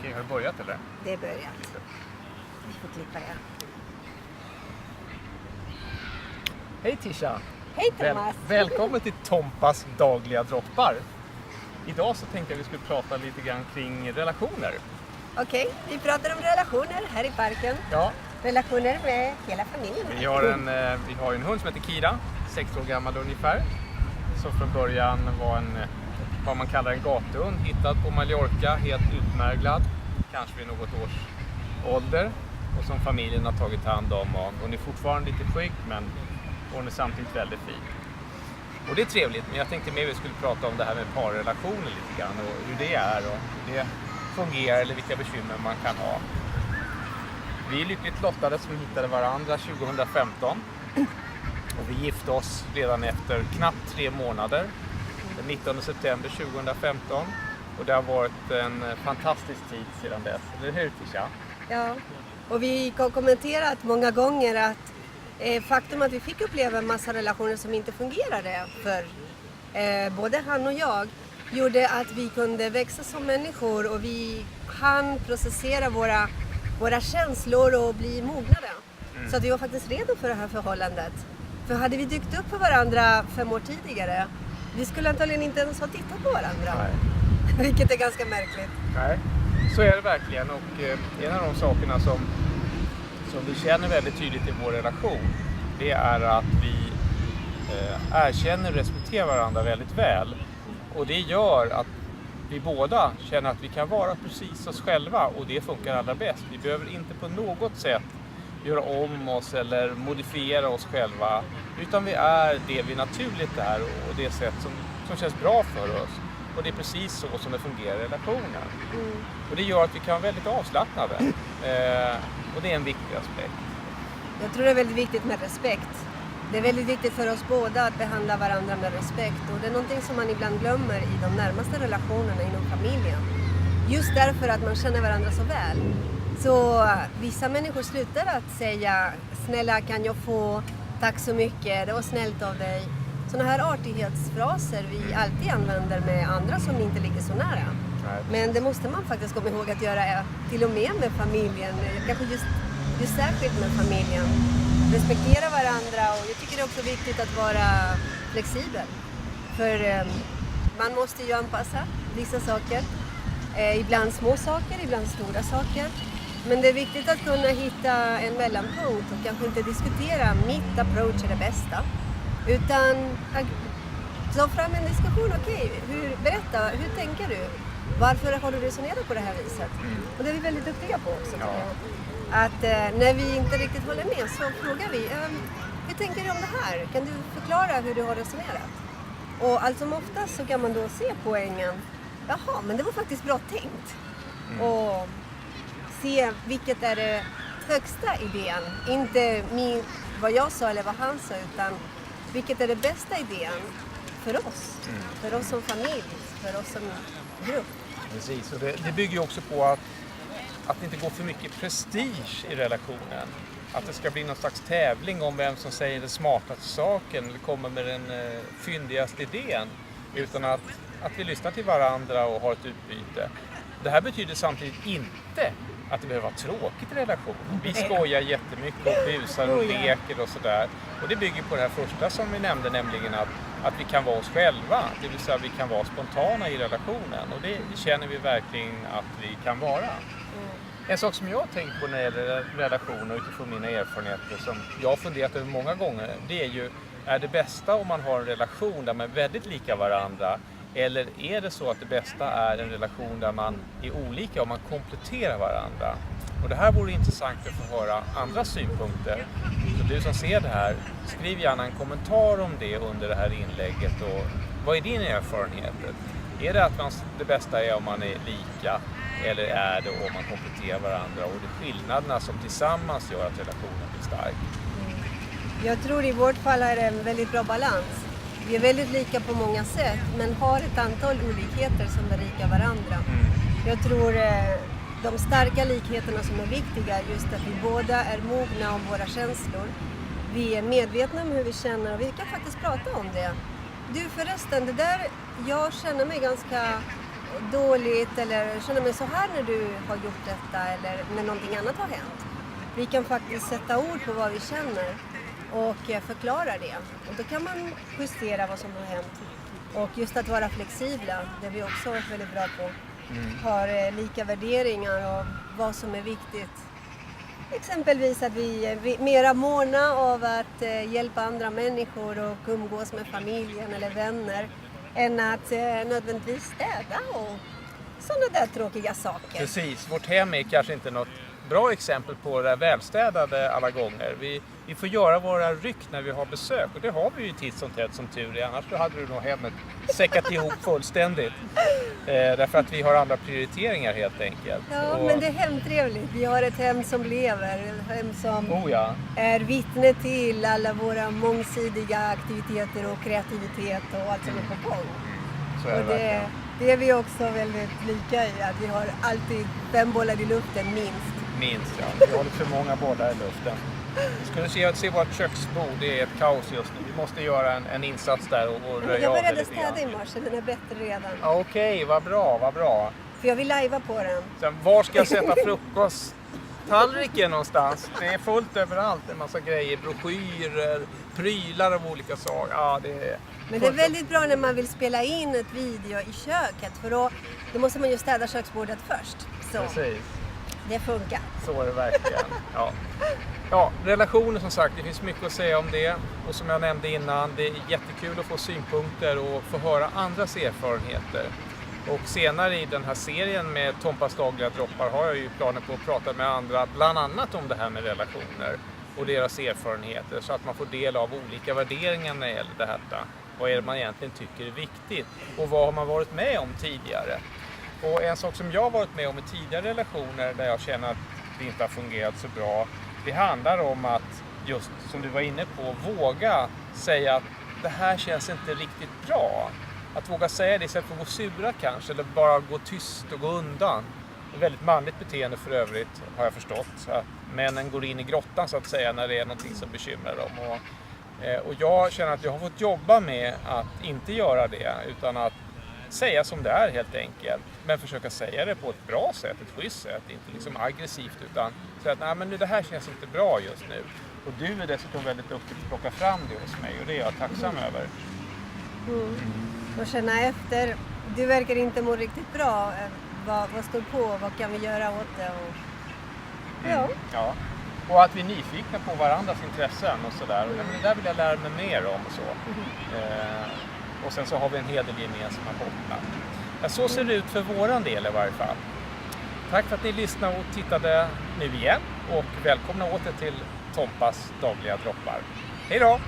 Okej, har du börjat eller? Det är börjat. Vi får klippa det. Hej Tisha! Hej Thomas! Välkommen till Tompas dagliga droppar. Idag så tänkte jag att vi skulle prata lite grann kring relationer. Okej, vi pratar om relationer här i parken. Ja, Relationer med hela familjen. vi har en hund som heter Kira, 6 år gammal ungefär. Som från början var vad man kallar en gatuhund, hittad på Mallorca, helt utmärglad. Kanske vid något års ålder. Och som familjen har tagit hand om. Och hon är fortfarande lite skygg, men hon är samtidigt väldigt fin. Och det är trevligt, men jag tänkte mer vi skulle prata om det här med parrelationer lite grann. Och hur det är och hur det fungerar eller vilka bekymmer man kan ha. Vi är lyckligt lottade som hittade varandra 2015. Och vi gifte oss redan efter knappt 3 månader. Den 19 september 2015. Och det har varit en fantastisk tid sedan dess. Eller hur Tisha? Ja, och vi har kommenterat många gånger att faktum att vi fick uppleva en massa relationer som inte fungerade för både han och jag gjorde att vi kunde växa som människor och vi hann processera våra känslor och bli mognade. Så att vi var faktiskt redo för det här förhållandet. För hade vi dykt upp för varandra 5 år tidigare, vi skulle antagligen inte ens ha tittat på varandra. Nej. Vilket är ganska märkligt. Nej, så är det verkligen. Och en av de sakerna som vi känner väldigt tydligt i vår relation, det är att vi erkänner och respekterar varandra väldigt väl. Och det gör att vi båda känner att vi kan vara precis oss själva och det funkar allra bäst. Vi behöver inte på något sätt göra om oss eller modifiera oss själva, utan vi är det vi naturligt är och det sätt som känns bra för oss. Och det är precis så som det fungerar i relationen. Och det gör att vi kan vara väldigt avslappnade. Och det är en viktig aspekt. Jag tror det är väldigt viktigt med respekt. Det är väldigt viktigt för oss båda att behandla varandra med respekt. Och det är någonting som man ibland glömmer i de närmaste relationerna inom familjen. Just därför att man känner varandra så väl. Så vissa människor slutar att säga snälla kan jag få, tack så mycket, det var snällt av dig. Sådana här artighetsfraser vi alltid använder med andra som inte ligger så nära. Nej. Men det måste man faktiskt komma ihåg att göra till och med familjen. Kanske just särskilt med familjen. Respektera varandra och jag tycker det är också viktigt att vara flexibel. För man måste ju anpassa vissa saker. Ibland små saker, ibland stora saker. Men det är viktigt att kunna hitta en mellanpunkt och kanske inte diskutera mitt approach är det bästa. Utan ta fram en diskussion, berätta, hur tänker du? Varför har du resonerat på det här viset? Och det är vi väldigt duktiga på också. Ja. Att när vi inte riktigt håller med så frågar vi, hur tänker du om det här? Kan du förklara hur du har resonerat? Och allt som oftast så kan man då se poängen, jaha, men det var faktiskt bra tänkt. Och se vilket är det högsta idén, inte vad jag sa eller vad han sa, utan vilket är det bästa idén för oss som familj, för oss som grupp. Precis, och det bygger ju också på att det inte går för mycket prestige i relationen. Att det ska bli någon slags tävling om vem som säger den smartaste saken eller kommer med den fyndigaste idén. Utan att vi lyssnar till varandra och har ett utbyte. Det här betyder samtidigt inte att det behöver vara tråkigt i relationen. Vi skojar jättemycket och busar och leker och sådär. Och det bygger på det här första som vi nämnde, nämligen att vi kan vara oss själva. Det vill säga vi kan vara spontana i relationen. Och det känner vi verkligen att vi kan vara. En sak som jag har tänkt på när det gäller relationer utifrån mina erfarenheter som jag har funderat över många gånger, det är ju, är det bästa om man har en relation där man är väldigt lika varandra? Eller är det så att det bästa är en relation där man är olika och man kompletterar varandra? Och det här vore intressant att få höra andra synpunkter. Så du som ser det här, skriv gärna en kommentar om det under det här inlägget. Och vad är din erfarenhet? Är det att det bästa är om man är lika? Eller är det om man kompletterar varandra? Och det är skillnaderna som tillsammans gör att relationen blir stark. Jag tror i vårt fall är det en väldigt bra balans. Vi är väldigt lika på många sätt, men har ett antal olikheter som berikar varandra. Jag tror de starka likheterna som är viktiga, just att vi båda är mogna om våra känslor. Vi är medvetna om hur vi känner och vi kan faktiskt prata om det. Du förresten, det där, jag känner mig ganska dåligt eller känner mig så här när du har gjort detta eller när någonting annat har hänt. Vi kan faktiskt sätta ord på vad vi känner och förklara det. Och då kan man justera vad som har hänt. Och just att vara flexibla, det vi också varit väldigt bra på. Har lika värderingar av vad som är viktigt. Exempelvis att vi är mera måna av att hjälpa andra människor och umgås med familjen eller vänner än att nödvändigtvis städa och sådana där tråkiga saker. Precis, vårt hem är kanske inte något bra exempel på det välstädade alla gånger. Vi får göra våra ryck när vi har besök och det har vi ju titt som tätt som tur är. Annars då hade du nog hemmet säckat ihop fullständigt. Därför att vi har andra prioriteringar helt enkelt. Ja, men det är hemtrevligt. Vi har ett hem som lever, ett hem som är vittne till alla våra mångsidiga aktiviteter och kreativitet och allt som är på gång. Så är det, det är vi också väldigt lika i, att vi har alltid 5 bollar i luften minst. Minst, ja. Vi har lite för många bollar i luften. Vi skulle se vårt köksbord, det är ett kaos just nu. Vi måste göra en insats där och röja av det. Jag började städa i morse, den är bättre redan. Okej, vad bra. För jag vill lajva på den. Sen, var ska jag sätta frukosttallriken någonstans? Det är fullt överallt, en massa grejer, broschyrer, prylar av olika slag. Ja, men det är väldigt bra när man vill spela in ett video i köket, för då måste man ju städa köksbordet först. Så. Precis. Det funkar. Så är det verkligen. Ja, relationer som sagt, det finns mycket att säga om det. Och som jag nämnde innan, det är jättekul att få synpunkter och få höra andras erfarenheter. Och senare i den här serien med Tompas dagliga droppar har jag ju planer på att prata med andra, bland annat om det här med relationer och deras erfarenheter. Så att man får del av olika värderingar när det gäller det här. Vad är det man egentligen tycker är viktigt och vad har man varit med om tidigare? Och en sak som jag har varit med om i tidigare relationer där jag känner att det inte har fungerat så bra, det handlar om att, just som du var inne på, våga säga att det här känns inte riktigt bra. Att våga säga det istället för att gå sura kanske, eller bara gå tyst och gå undan. Det är väldigt manligt beteende för övrigt, har jag förstått. Att männen går in i grottan så att säga när det är någonting som bekymrar dem. Och jag känner att jag har fått jobba med att inte göra det, utan att säga som det är helt enkelt. Men försöka säga det på ett bra sätt, ett schysst sätt. Inte liksom aggressivt, utan säga att nej, men det här känns inte bra just nu. Och du är dessutom väldigt duktig på att plocka fram det hos mig och det är jag tacksam över. Och känna efter. Du verkar inte må riktigt bra. Vad står på? Vad kan vi göra åt det? Ja. Och att vi är nyfikna på varandras intressen och sådär. Och det där vill jag lära mig mer om och så. Och sen så har vi en hel del gemensamma bottnar. Ja, så ser det ut för våran del i varje fall. Tack för att ni lyssnade och tittade nu igen. Och välkomna åter till Tompas dagliga droppar. Hej då!